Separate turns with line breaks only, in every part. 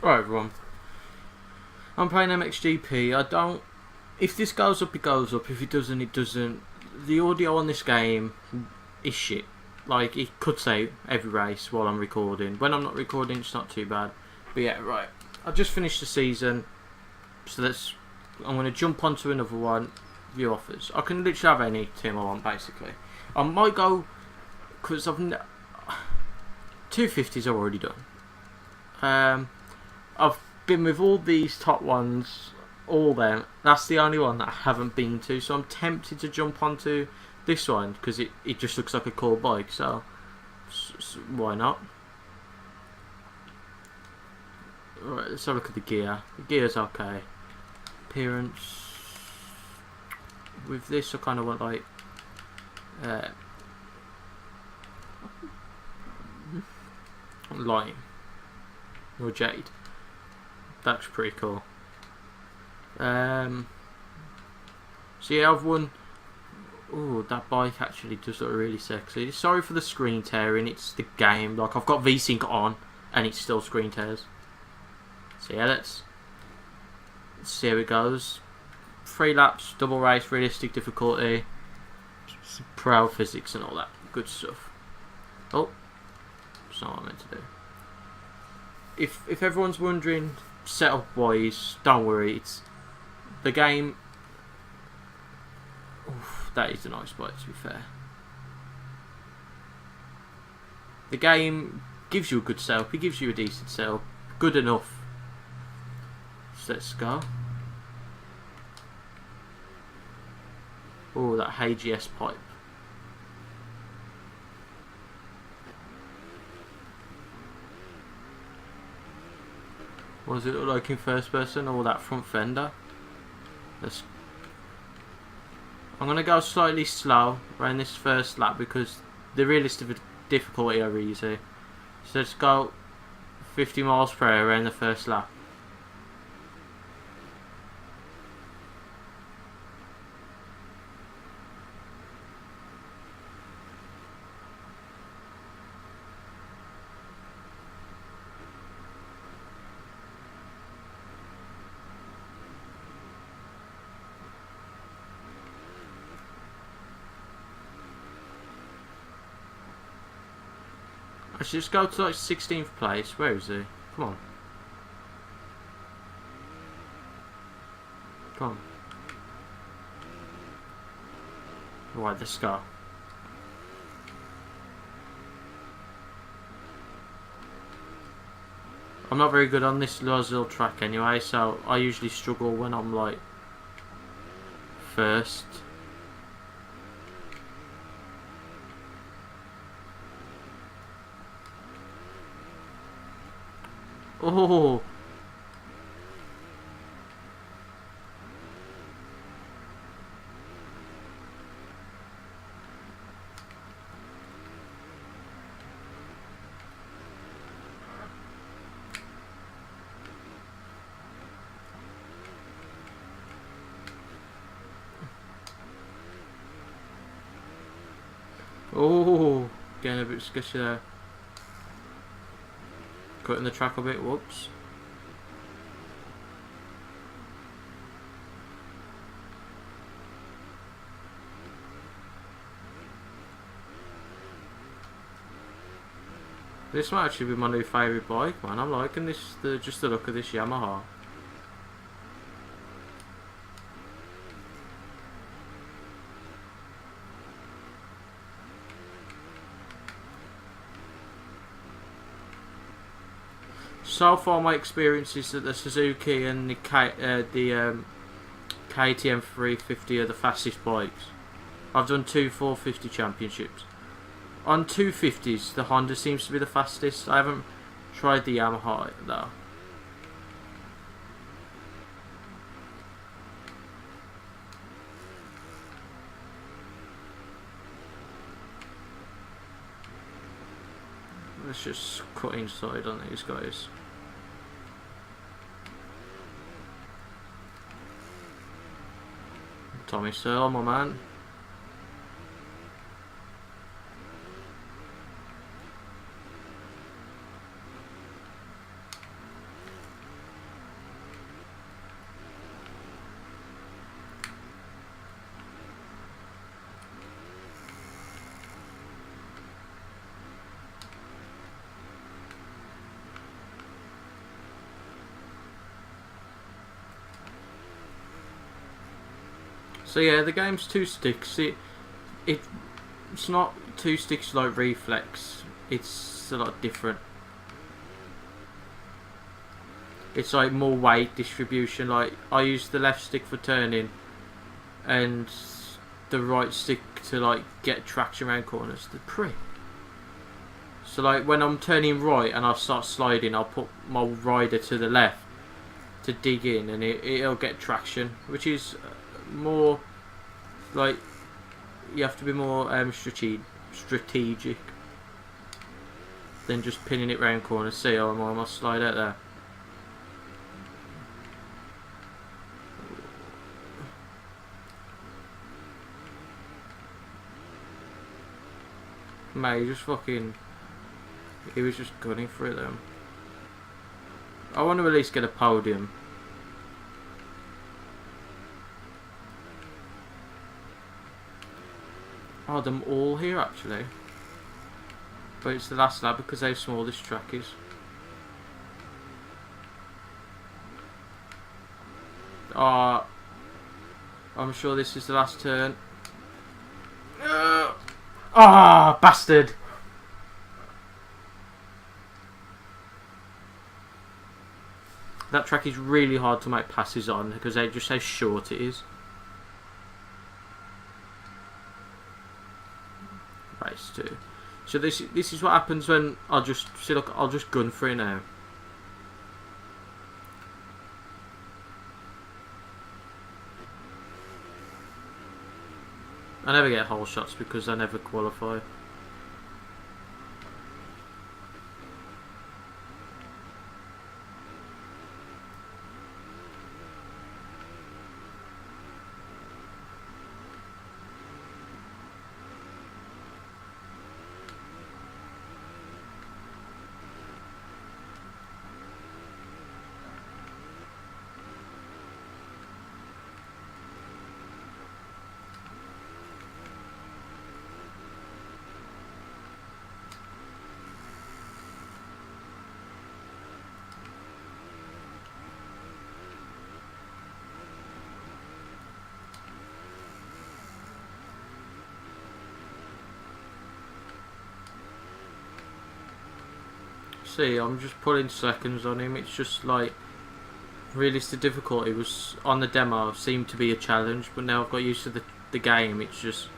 Right, everyone. I'm playing MXGP. I don't. If this goes up, it goes up. If it doesn't, it doesn't. The audio on this game is shit. Like, it could say every race while I'm recording. When I'm not recording, it's not too bad. But yeah, right. I just finished the season, so I'm going to jump onto another one. View offers. I can literally have any team I want, basically. I might go because 250s are already done. I've been with all these top ones, all them. That's the only one that I haven't been to, so I'm tempted to jump onto this one because it just looks like a cool bike. So why not? Right, let's have a look at the gear. The gear's okay. Appearance. With this, I kind of want like lime or jade. That's pretty cool. So yeah, I've won. Oh, that bike actually does look really sexy. Sorry for the screen tearing. It's the game. Like, I've got VSync on, and it still screen tears. So yeah, let's see how it goes. 3 laps, double race, realistic difficulty, pro physics and all that good stuff. Oh, that's not what I meant to do. If everyone's wondering, setup wise, don't worry. It's the game. Oof, that is a nice bike, to be fair. The game gives you a good setup. It gives you a decent setup, good enough. So let's go. Oh, that HGS pipe. What does it look like in first person? Oh, that front fender. I'm going to go slightly slow around this first lap because the realistic difficulty are easy. So let's go 50 miles per hour around the first lap. I should just go to like 16th place. Where is he? Come on. Come on. Right, let's go. I'm not very good on this Lozil track anyway, so I usually struggle when I'm like first. Oh, oh, getting a bit sketchy there. Cutting the track a bit. Whoops. This might actually be my new favourite bike, man. I'm liking this, just the look of this Yamaha. So far, my experience is that the Suzuki and the KTM 350 are the fastest bikes. I've done 2 450 championships. On 250s, the Honda seems to be the fastest. I haven't tried the Yamaha though. Let's just cut inside on these guys. Tommy Searle, my man. So yeah, the game's two sticks. It's not two sticks like Reflex. It's a lot different. It's like more weight distribution. Like I use the left stick for turning, and the right stick to like get traction around corners. The prick. So like when I'm turning right and I start sliding, I'll put my rider to the left to dig in, and it'll get traction, which is more like you have to be more strategic than just pinning it round corners. See, I'm almost slide out there. Mate, he was just gunning for it then. I want to at least get a podium. Oh, them all here actually. But it's the last lap because how small this track is. I'm sure this is the last turn. Bastard! That track is really hard to make passes on because they just how short it is. Race 2. So this is what happens when I'll just see. Look, I'll just gun for it now. I never get hole shots because I never qualify. See, I'm just putting seconds on him. It's just like realistic difficulty was on the demo seemed to be a challenge, but now I've got used to the game. It's just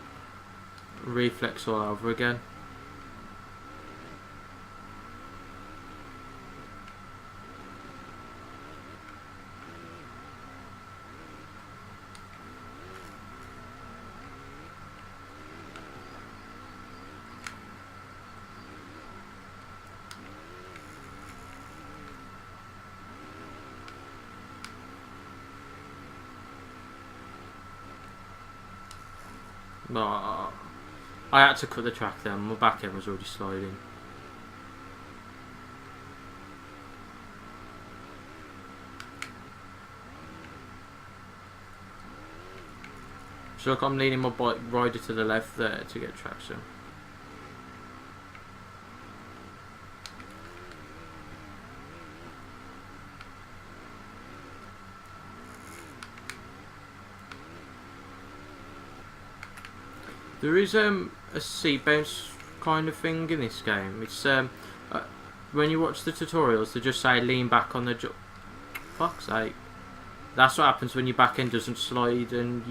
Reflex all over again. No, I had to cut the track then. My back end was already sliding. So look, I'm leaning my bike rider to the left there to get traction. There is a seat bounce kind of thing in this game. It's when you watch the tutorials, they just say lean back on the jump. Fuck's sake! That's what happens when your back end doesn't slide, and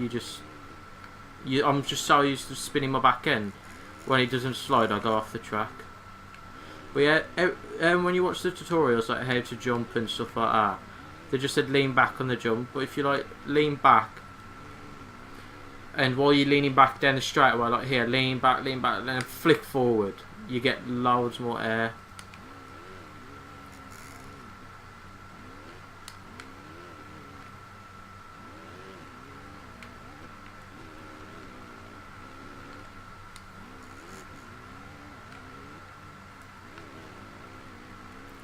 I'm just so used to spinning my back end. When it doesn't slide, I go off the track. But yeah, when you watch the tutorials, like how to jump and stuff like that, they just said lean back on the jump. But if you like lean back, and while you're leaning back down the straightaway, like here, lean back, then flick forward, you get loads more air.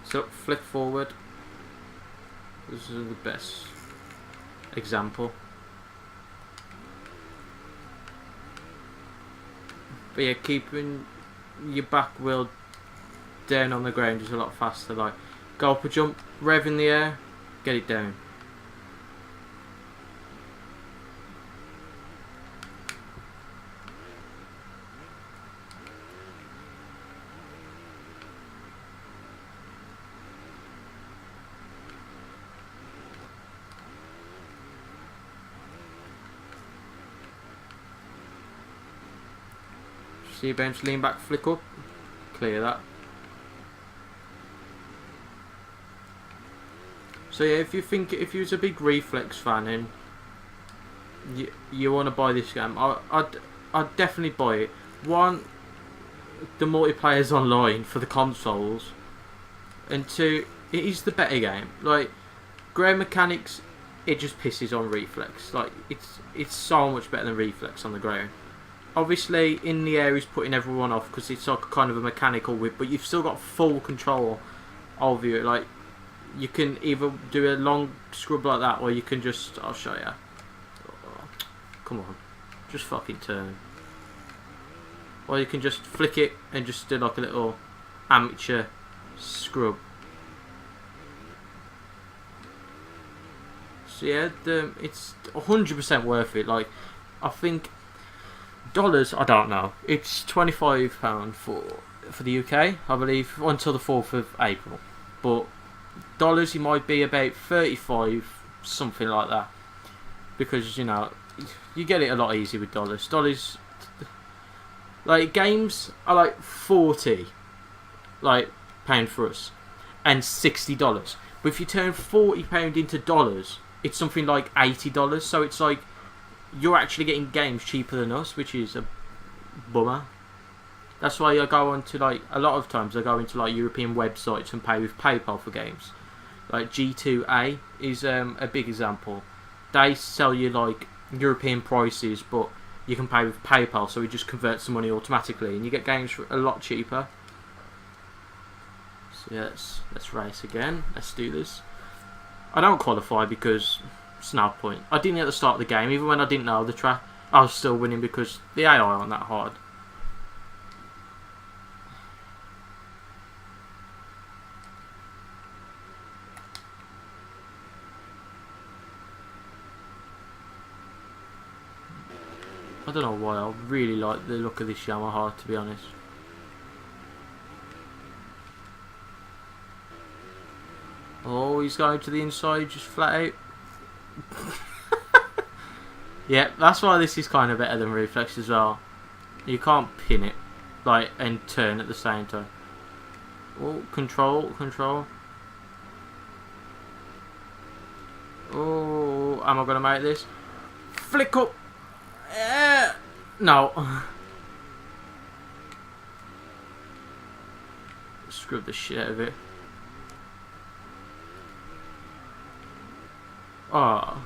So flick forward. This is the best example. But yeah, keeping your back wheel down on the ground is a lot faster. Like, go up a jump, rev in the air, get it down. See, bounce, lean back, flick up. Clear that. So yeah, if you was a big Reflex fan and you want to buy this game, I'd definitely buy it. One, the multiplayer's online for the consoles, and two, it is the better game. Like, ground mechanics, it just pisses on Reflex. Like, it's so much better than Reflex on the ground. Obviously, in the air is putting everyone off because it's like kind of a mechanical whip, but you've still got full control of you. Like, you can either do a long scrub like that, or you can just, I'll show you. Oh, come on, just fucking turn. Or you can just flick it and just do like a little amateur scrub. So yeah, it's 100% worth it. Like, I think dollars, I don't know. It's £25 for the UK, I believe, until the 4th of April. But dollars, it might be about 35, something like that. Because, you know, you get it a lot easier with dollars. Dollars, like, games are like 40, like, pound for us, and $60. But if you turn £40 into dollars, it's something like $80. So it's like you're actually getting games cheaper than us, which is a bummer. That's why I go on to, like, a lot of times I go into like European websites and pay with PayPal for games. Like G2A is a big example. They sell you like European prices, but you can pay with PayPal, so it just converts the money automatically, and you get games for a lot cheaper. So yeah, let's race again. Let's do this. I don't qualify because it's no point. I didn't at the start of the game, even when I didn't know the track, I was still winning because the AI aren't that hard. I don't know why, I really like the look of this Yamaha, to be honest. Oh, he's going to the inside, just flat out. Yeah, that's why this is kind of better than Reflex as well. You can't pin it, like, and turn at the same time. Oh, control. Oh, am I going to make this? Flick up. No. Scrub the shit out of it. Oh.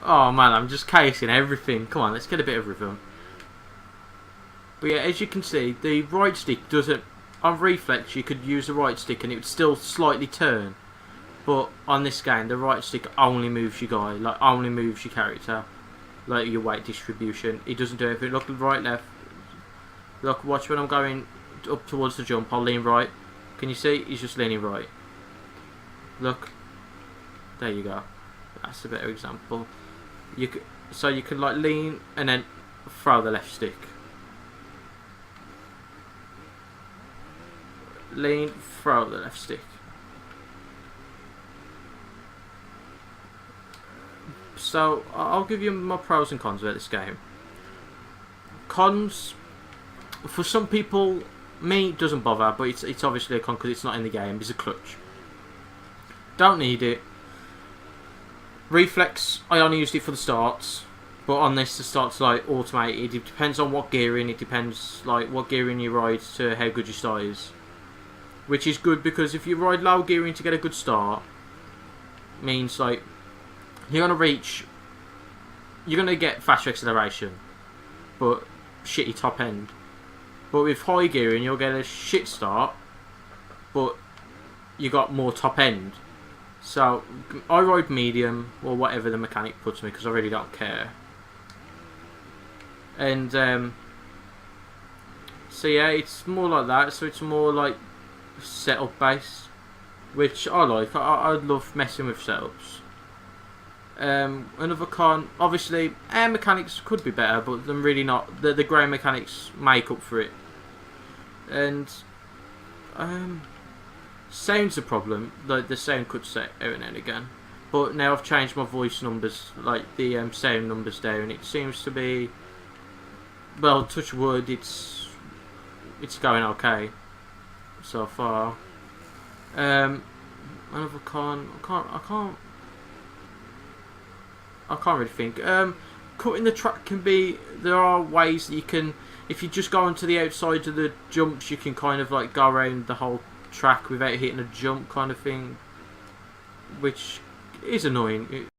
Oh man, I'm just casing everything. Come on, let's get a bit of rhythm. But yeah, as you can see, the right stick doesn't... On Reflex, you could use the right stick and it would still slightly turn. But on this game, the right stick only moves your guy, like only moves your character, like your weight distribution. It doesn't do anything. Look, right, left. Look, watch when I'm going up towards the jump. I'll lean right. Can you see? He's just leaning right. Look, there you go. That's a better example. So you can like lean and then throw the left stick. Lean, throw the left stick. So I'll give you my pros and cons about this game. Cons, for some people, me, it doesn't bother, but it's obviously a con because it's not in the game. It's a clutch. Don't need it. Reflex, I only used it for the starts, but on this the starts like automated. It depends on what gearing. It depends like what gearing you ride to how good your start is, which is good because if you ride low gearing to get a good start, means like you're gonna get faster acceleration, but shitty top end. But with high gearing, you'll get a shit start, but you got more top end. So I ride medium or whatever the mechanic puts me because I really don't care. And so yeah, it's more like that. So it's more like setup based, which I like. I love messing with setups. Another con, obviously, air mechanics could be better, but they're really not. The ground mechanics make up for it. And sound's a problem. Like the sound could set every now and again, but now I've changed my voice numbers, like the sound numbers down. It seems to be, well, touch wood, it's going okay so far. Another con, I can't really think. Cutting the track can be, there are ways that you can, if you just go onto the outside of the jumps, you can kind of like go around the whole track without hitting a jump kind of thing, which is annoying.